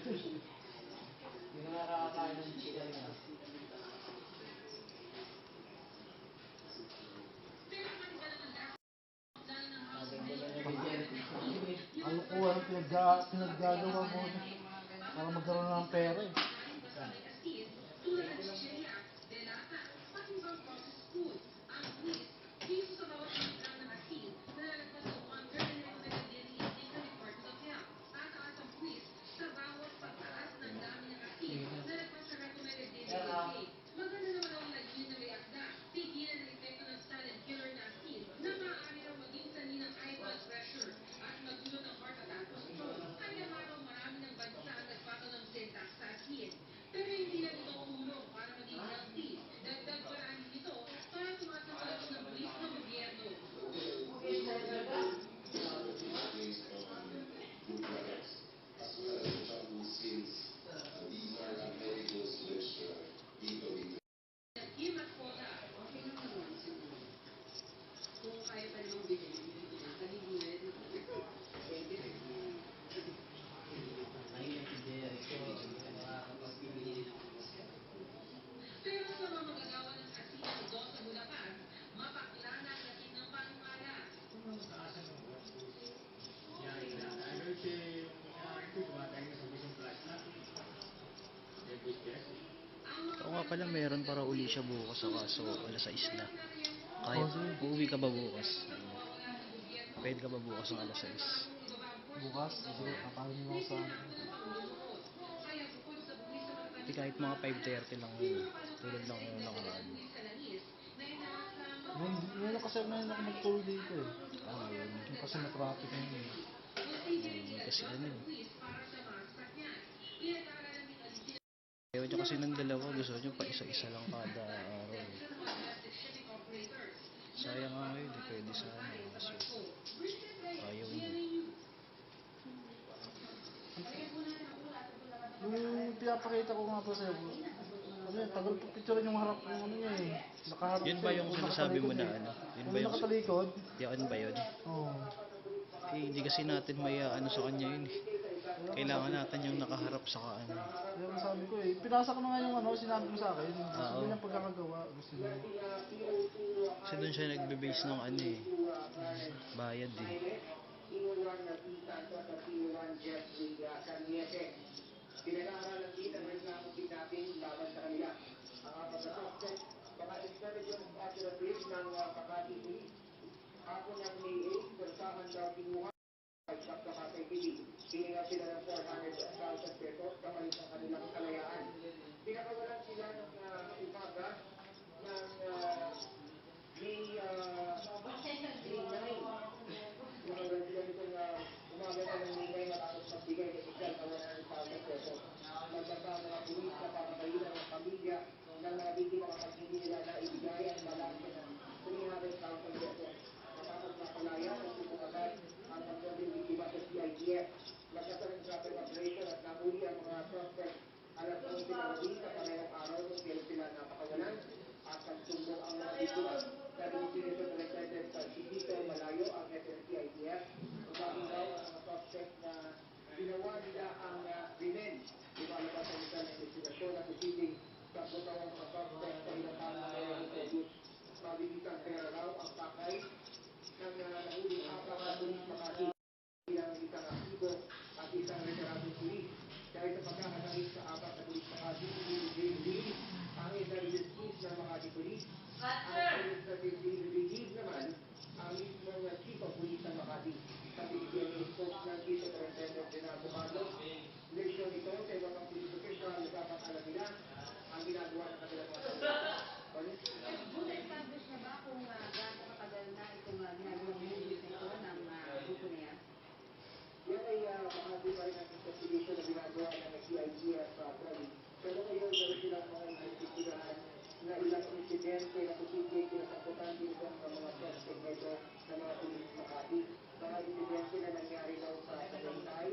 Hindi na nakakakain ng chicken na. Ano ko, anong pinaggagawa mo para magkaroon ng pera eh. Oo nga pala, meron para uli siya bukas sa kaso alas 6 na. Kahit uuwi ka ba bukas? Pwede ka ba bukas ng alas 6? Bukas, kasi kakain mo sa Hindi, kahit mga 5:30 lang yun. Tulad lang yung nakaraan. Yun kasi ngayon ako magtuloy dito eh. Yun. Yung kasi na-traffic na yun eh. Kasi ano eh. Ayaw niya kasi ng dalawa. Gusto niya pa isa-isa lang kada araw. Sayang nga ngayon eh. Pwede sana. Kaso ayaw niya. Yung pinapakita ko nga pa sa'yo, ano yun, tagal pa picturean yung harap yung ano niya eh. Nakaharap Yun ba yung sinasabi mo na ano? Yun ba yung nakatalikod? yan ba yun? Oo. Eh, hindi kasi natin may ano sa kanya yun eh. Kailangan natin yung nakaharap sa ano. Yung sabi ko eh, pinasa ko na nga yung ano, sinabi mo sa akin. Oo. Sabi ng pagkakagawa, gusto niya. Kasi doon siya nagbe-base ng ano eh. Bayad eh. Pinag-aaralan din ang reklamo kidnapping laban sa kanila. Ang apat na suspect, mga intelligence operative ng Makati Police. Ako ng May 8, bersahan daw kinuha sa Makati PD. Hininga sila ng 400,000 pesos kapalit ng kanilang kalayaan. Pinakawalan sila ng umaga ng May 9. Pinakawalan sila nitong umaga na ng May 9 matapos magbigay ng isang 100,000 pesos. Magkasama mga pulis na papatayunan ng pamilya ng mga biktima kapag hindi nila naibigay ang balanse ng 300,000 pesos. Matapos mapalaya ng subukagan ang pagdating biktima sa CIDF. Nagkasalang traffic operation at nahuli ang mga suspect alas 11 na gabi sa parehong araw kung kailan sila napakawalan at nagsumbong ang mga biktima. Sa Ministry Superintendent sa Chibito, Malayo, ang SSCIDF, umamin daw ang mga suspect na ginawa nila ang revenge. Ibalabas ang isa ng investigasyon na posibleng sa butaw ang mga suspect sa ilang mga introduce. Mabibitang pera raw ang pakay ng nahuling apat na pulis Makati bilang isang aktibo at isang retiradong pulis. Dahil sa pagkakatarik sa apat na pulis Makati, i-release ang intelligence ng Makati Police. Ang administrative naman ang mismong chief of police ng Makati. Sa PDPA spokesman Chief Superintendent Renato Carlos, leksyon ito sa iba pang police official na dapat alam nila ang ginagawa ng kanilang mga Na-establish na ba kung gaano katagal na itong ginagawang movement na ito ng grupo na yan? Yan ay bahagi pa rin ang investigation na ginagawa ng CIDF Poly. Pero ngayon, meron silang mga investigahan na ilang insidente na posibleng kinasangkutan din sa mga suspect nito ng mga pulis Makati. Mga insidente na nangyari daw sa Tagaytay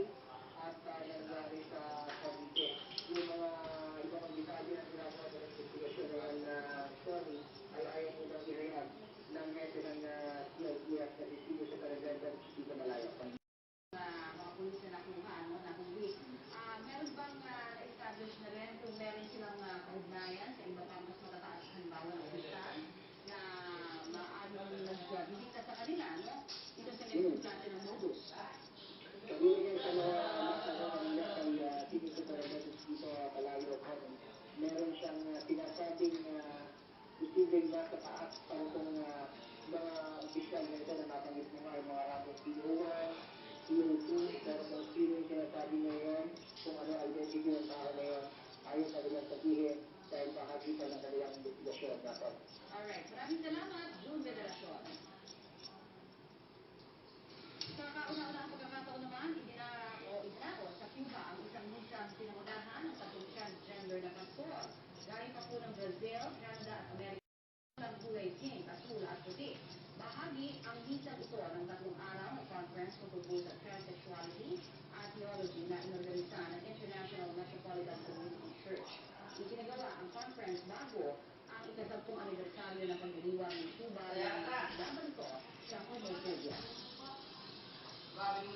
at nangyari sa Cavite. Yung mga iba pang detalye na ginagawa ng investigasyon na Tony ay ayaw mo nang i-react ng hepe ng CIDF na Distrito sa Superintendent dito Malayo. Mga pulis na nakuha, nahuli. Meron ba natin ang modus. Sabihin sa mga kanila kay City Superintendent dito Palayo, meron siyang sinasabing posibleng nasa taas pa itong mga opisyal nito na natanggit mo nga yung mga ramong PO1, PO2, pero kung sino yung sinasabi ngayon, kung ano identity ng tao ngayon, ayaw na nilang sabihin dahil bahagi pa ng kanilang investigasyon dapat. Alright, maraming salamat, June Veneracion. Sa kauna-una ang pagkakataon naman, itinako sa Cuba ang isang misang pinangunahan ng tatlong transgender na pastor. Galing pa po ng Brazil, Canada at Amerika ng kulay pink, asul at puti. Bahagi ang misang ito ng tatlong araw na conference tungkol sa transsexuality at theology na inorganisa ng International Metropolitan Community Church. Isinagawa ang conference bago ang ika-10 anibersaryo ng pagdiriwang ng Cuba ng laban ito sa homophobia. Ang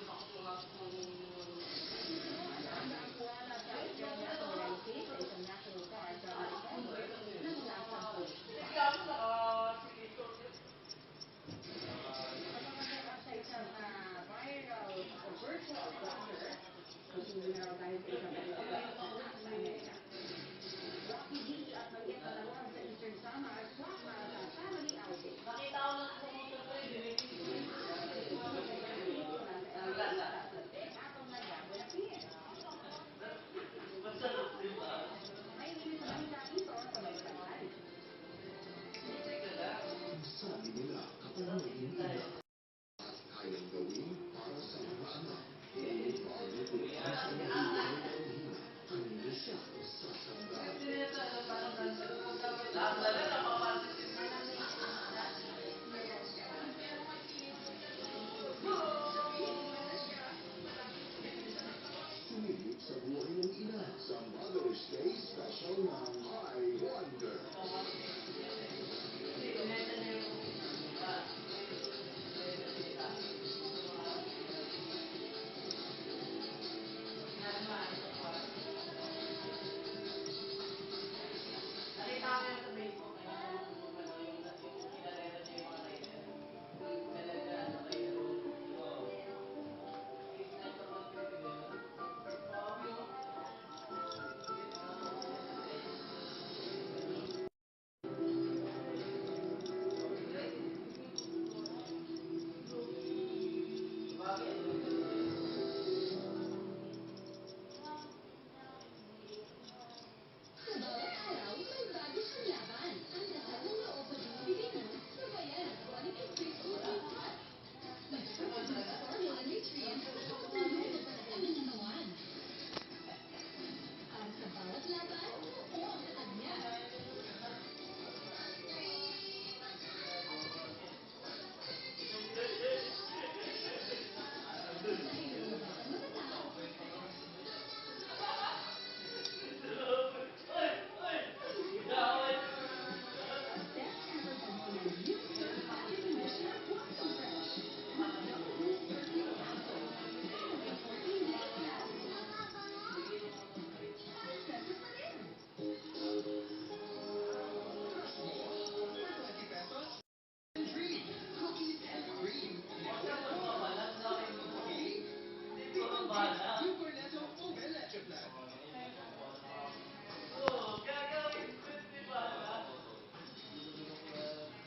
kuwala sa Australia sa reality sa isang national park sa October ng lasang sa isang viral virtual doctor, hindi na raw dahil sa isang sa Amerika. Rocky D at Mariette Matalon sa Eastern Samar, swak sa family outing. Nakita ko na sabi nila kapag may ina kayang gawin para sa mga anak, ay pagkukulang sa mabuhay ng hina, kanina siya sasanda. Sumilip sa buhay ng ina sa Mother's Day special ng I Wonder.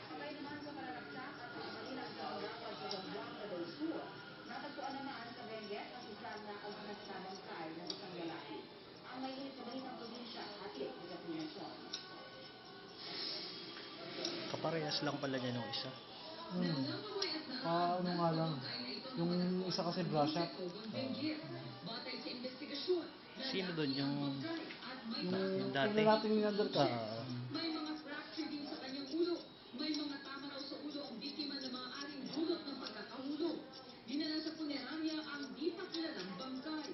Sabay naman sa pananaksak at pagmalilang sa harapan sa Zamboanga del Sur, natagpuan naman sa Benguet ang isang naagnas na bangkay ng isang lalaki. Ang may init na balitang probinsya, hatid ni Katrina Son. Kaparehas lang pala niya nung isa. Ano nga lang. Yung isa kasi brush up. Sino doon yung Yung dati? natin ni undercut. May mga fracture din sa kanyang ulo. May mga tama raw sa ulo ang biktima na maaaring dulot ng pagkakahulog. Dinala sa punerarya ang di pa kilalang bangkay.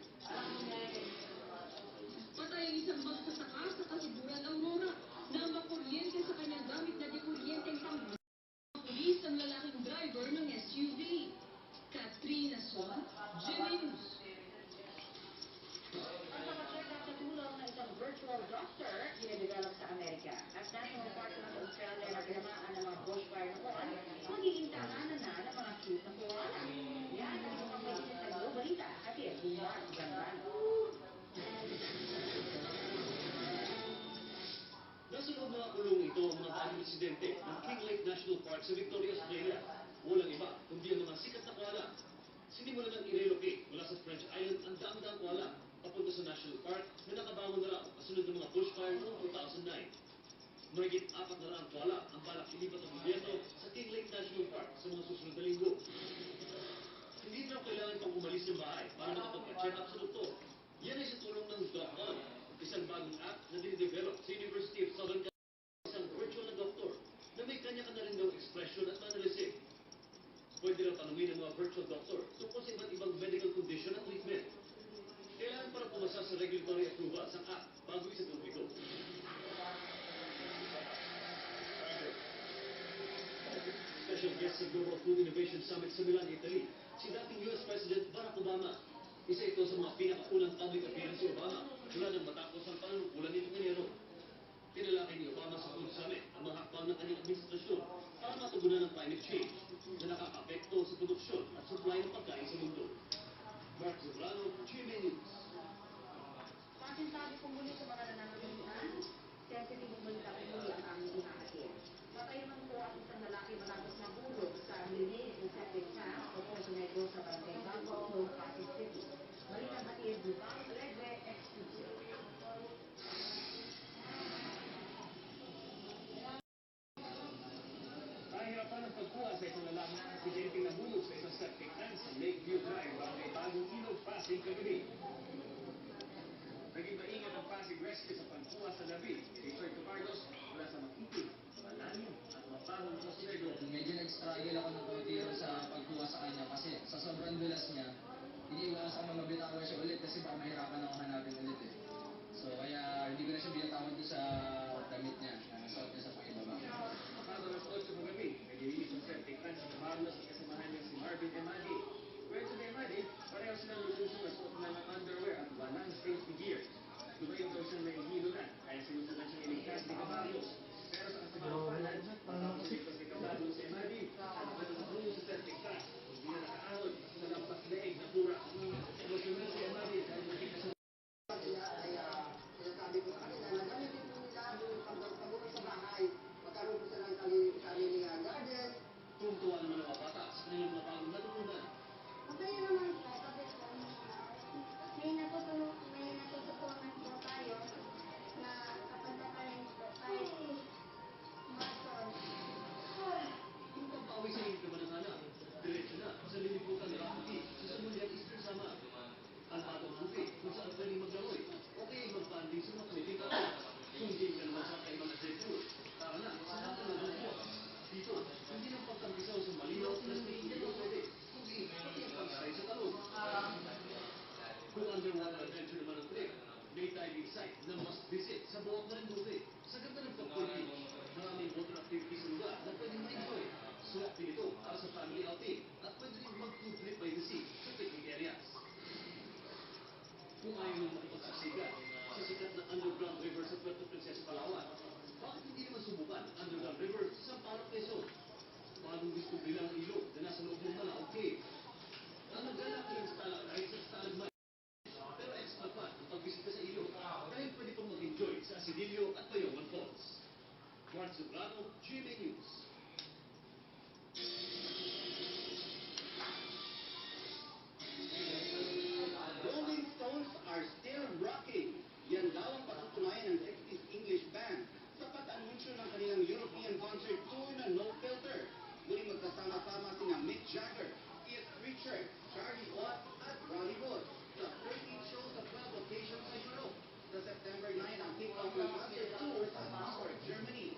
Patay ang isang magsasaka sa Kasiburan, Aurora na makuryente sa kanyang gamit na dikuryenteng pangbuhay. Pulis ang lalaking driver ng SUV. Katrina Son, Jimmy News. Ang pagkacheck sa tulong ng isang virtual doctor, dinedevelop sa Amerika. sa Victoria, Australia. Walang iba, kundi ang mga sikat na koala. Sinimulan ng i-relocate mula sa French Island ang daang-daang koala papunta sa National Park na nakabangon na raw kasunod ng mga bushfire noong 2009. Mahigit 400 koala ang balak ilipat ng gobyerno sa King Lake National Park sa mga susunod na linggo. Hindi raw kailangan pang umalis ng bahay para makapag-check up sa doktor. Yan ay sa tulong ng DocOn, isang bagong app na dinidevelop sa University of Southern California, isang virtual na doktor na may kanya-kanya rin daw expression at mannerism. Pwede raw tanungin ng mga virtual doctor tungkol sa iba't ibang medical condition at treatment. Kailangan para pumasa sa regulatory approval sa app bago isa publiko. Special guest sa Global Food Innovation Summit sa Milan, Italy, si dating US President Barack Obama. Isa ito sa mga pinakaunang public appearance si Obama mula nang matapos ang panunungkulan nitong Enero. Tinalakay ni Obama sa Food Summit ang mga hakbang ng kanyang administrasyon para matugunan ang climate change na nakakapekto sa produksyon at supply ng pagkain sa mundo. Mark Zubrano, GMA News. Pasinsabi po muli sa mga nananalitan, sensitive balita po muli ang aming ihahatid. Patay naman po ang isang lalaki matapos nahulog sa linis ng septic tank o Poso Negro sa Barangay Bago, Noong Pasig City. Balitang hatid, Lupang Alegre, exclusive. Nahihirapan ang pagkuha sa isang lalaki na aksidenteng nahulog sa isang septic tank sa Lakeview Drive, Barangay Bagong Ilog, Pasig, kagabi. Naging maingat ang Pasig Rescue sa pagkuha sa labi ni Richard Camargos mula sa makitig, malalim at mabahong Poso Negro. Medyo nag-struggle ako ng konti sa pagkuha sa kanya kasi sa sobrang dulas niya, iniiwasan ko na mabitawan siya ulit kasi baka mahirapan ako hanapin ulit eh. So kaya hindi ko na siya binatawan doon sa damit niya, suot niya sa pangibaba. Pasado alas 8 ng gabi, naglilinis ng septic tank sa Camargos at kasamahan niya si Marvin Emadi. Kwento ni Emadi, pareho silang lulusong na suot na ng underwear at walang safety gear. Tumayo daw siyang naihilo na, kaya sinusunod siyang iligtas ni Camargos. Pero sa kasamang palad, matapos iligtas ni Camargos si Emadi, at matutulong sa septic tank. Hindi na nakaahon sa lampas leeg na pura. Emosyonan si Emadi dahil nakita siya Sinasabi ko sa kanila na gamitin po nila yung pagbuhay sa bahay. Magkaroon po sila ng sarili garden. tuntuan naman ang mga bata sa kanilang mga bagong natutunan. Masaya naman po kasi po, may natututunan po tayo na kapag nakain po kahit bason. Kung pagpaway sa inyo naman ang anak, diretso na sa liliputan ng Rakuti sa Samulian Eastern Samar. Ang atong buffet kung saan pwedeng maglaroy o kaya mag-banding sa mga pwedeng kapit. Kung di ka naman sa kay mga adventure, tara na sa mga talagang dito, hindi lang pagtampisaw sa malinaw na hindi mo pwede, kundi pati ang pag-aray sa talon. Kung underwater adventure naman ang trip, may diving site na must visit sa buwag na rin buffet. Sa ganda ng Pagpul Beach, maraming water activities sa lugar na pwedeng ma-enjoy. Swak din ito para sa family outing at pwede rin mag-food trip by the sea sa picnic areas. Kung ayaw mong makipagsaksikan sa sikat na underground river sa Puerto Princesa, Palawan, bakit hindi naman subukan ang underground river sa Parang Quezon? Bagong diskubre lang ang ilog na nasa loob ng Malao Cave. Ang naglalaki ng stalactites at stalagmites. Pero extra fun ang pagbisita sa ilog dahil pwede pong mag-enjoy sa Asidillo at Payawan Falls. Mark Zubrano, GMA News. Rolling Stones are still rocking. Yan daw ang patutunayan ng 60s English band sa pag-anunsyo ng kanilang European concert tour na No Filter. Muling magkasama-sama sina Mick Jagger, Keith Richards, Charlie Watts at Ronnie Wood sa 13 shows sa 12 locations sa Europe. Sa September 9 ang kick-off ng concert tour sa Hamburg, Germany.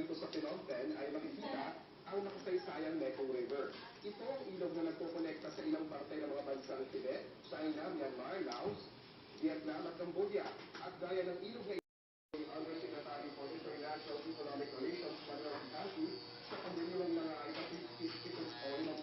rito sa Phnom Penh ay makikita ang makasaysayang Mekong River. Ito ang ilog na nagkokonekta sa ilang parte ng mga bansang Tibet, China, Myanmar, Laos, Vietnam at Cambodia. At gaya ng ilog na Undersecretary for International Economic Relations, Manuel Quijano, sa pagdiriwang ng limang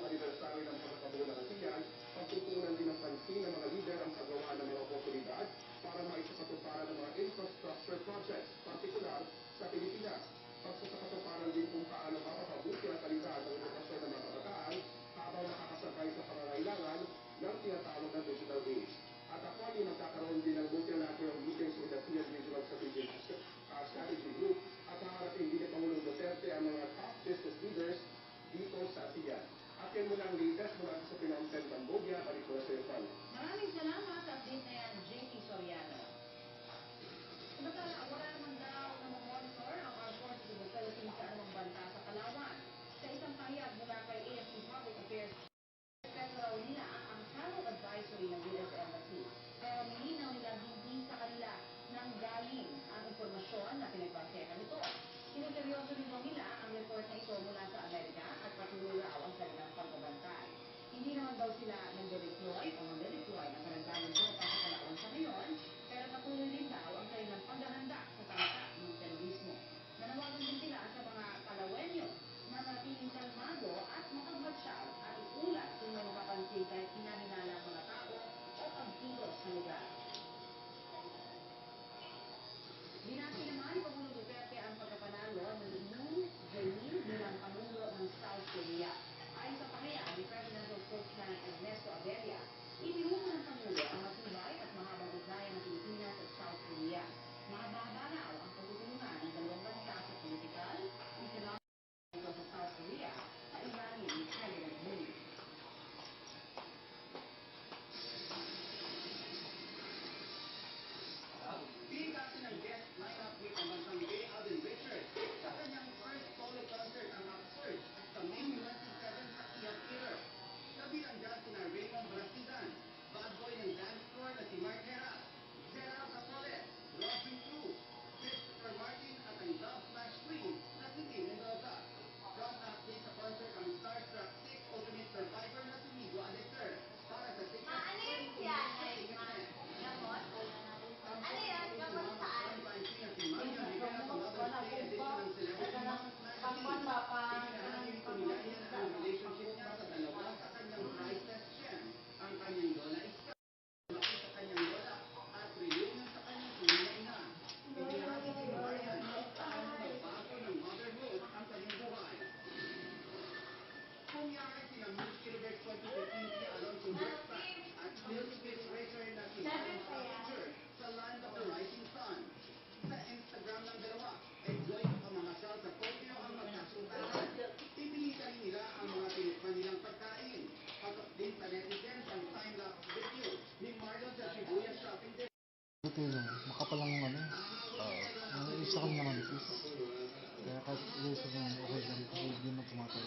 anibersaryo ng pagkakabuo ng ASEAN, pagtutunan din ng pansin ng mga lider ang paggawa ng mga oportunidad para maisakatuparan ng mga infrastructure projects, partikular sa Pilipinas. Pagsasakatuparan din kung paano mapapabuti ang kalidad ng edukasyon ng mga kabataan habang nakakasakay sa pangangailangan ng tinatawag na digital age. At ako ay magkakaroon din ng multilateral meetings with the ASEAN Regional Strategy Group at haharapin din ng Pangulong Duterte ang mga top business leaders dito sa ASEAN. At yan muna ang latest mula sa Phnom Penh, Cambodia. Balik ko na sa iyo, Juan. Maraming salamat sa update na yan, JP Soriano. Samantala, wala naman daw na monitor ang Armed Forces of the Philippines sa anumang banta sa Palawan. Sa isang pahayag mula kay AFP Public Affairs, respeto raw nila ang travel advisory ng US Embassy. Pero nilinaw nila hindi sa kanila nang galing ang impormasyon na pinagbasehan nito. Sinuseryoso rin daw nila ang report na ito mula sa Amerika at patuloy raw ang kanilang pagbabantay. Hindi naman daw sila nag-deploy o mag-deploy ng karagdagang tropa sa Palawan sa ngayon, pero patuloy din daw ang kanilang paghahanda sa tangka ng terorismo. Nanawagan din sila sa mga Palawenyo na manatiling kalmado at makapagmatyag at iulat kung may mapapansin kahit hinahinala ang mga tao o pagkilos sa lugar. Binati naman ni Pangulong Duterte ang pagkapanalo ng Moon Jae-in bilang Pangulo ng South Korea. Ayon sa pahayag ni Presidential Spokesman Ernesto Abella, iniuho ng Pangulo ang matibay at mahabang ugnayan ng Pilipinas at South Korea. Mahaba-haba raw ang pagtutulungan ng dalawang bansa sa politikal, economic, sa South Korea sa ilalim ni President Moon. Pinasi ng guest lineup ni pambansang Gay Alden Richards sa kanyang first solo concert ang Upsurge sa May 27 sa Kia Theater. Kabilang dyan sina Raymond Brasidan, bad boy ng dance floor na si Mark Heras, Gerald Capoles, Rodrigo Cruz, Christopher Martin at ang Love Smash Queen na si Tim Mendoza. Front update sa concert ang Starstruck 6 Ultimate Survivor na si Migo Alexer. Para sa ticket, Ano yun siya? Gamot? Ano yun? Gamot saan? Pangkon ba? Ang kanyang lola is laki sa kanyang lola at reunion sa kanyang tunay na ina. Ibinahagi si Marian paano magbago ng motherhood ang kanyang buhay. Kunyari sila Miss Universe 2015 si Alonso Bergstadt at Lil Speed Racer na si Marian Passenger sa Land of the Rising Sun. Sa Instagram ng dalawa, enjoy sa pamamasal sa Tokyo ang magkasundahan. Ipinita nila ang mga tinikman nilang pagkain. Pasok din sa netizens ang time-lapse video ni Marlon sa Shibuya Shopping Day. Ito yun, makapal lang yung ano. Isa kami naman manipis. Kaya kahit isa na okay lang, kasi hindi na tumatay.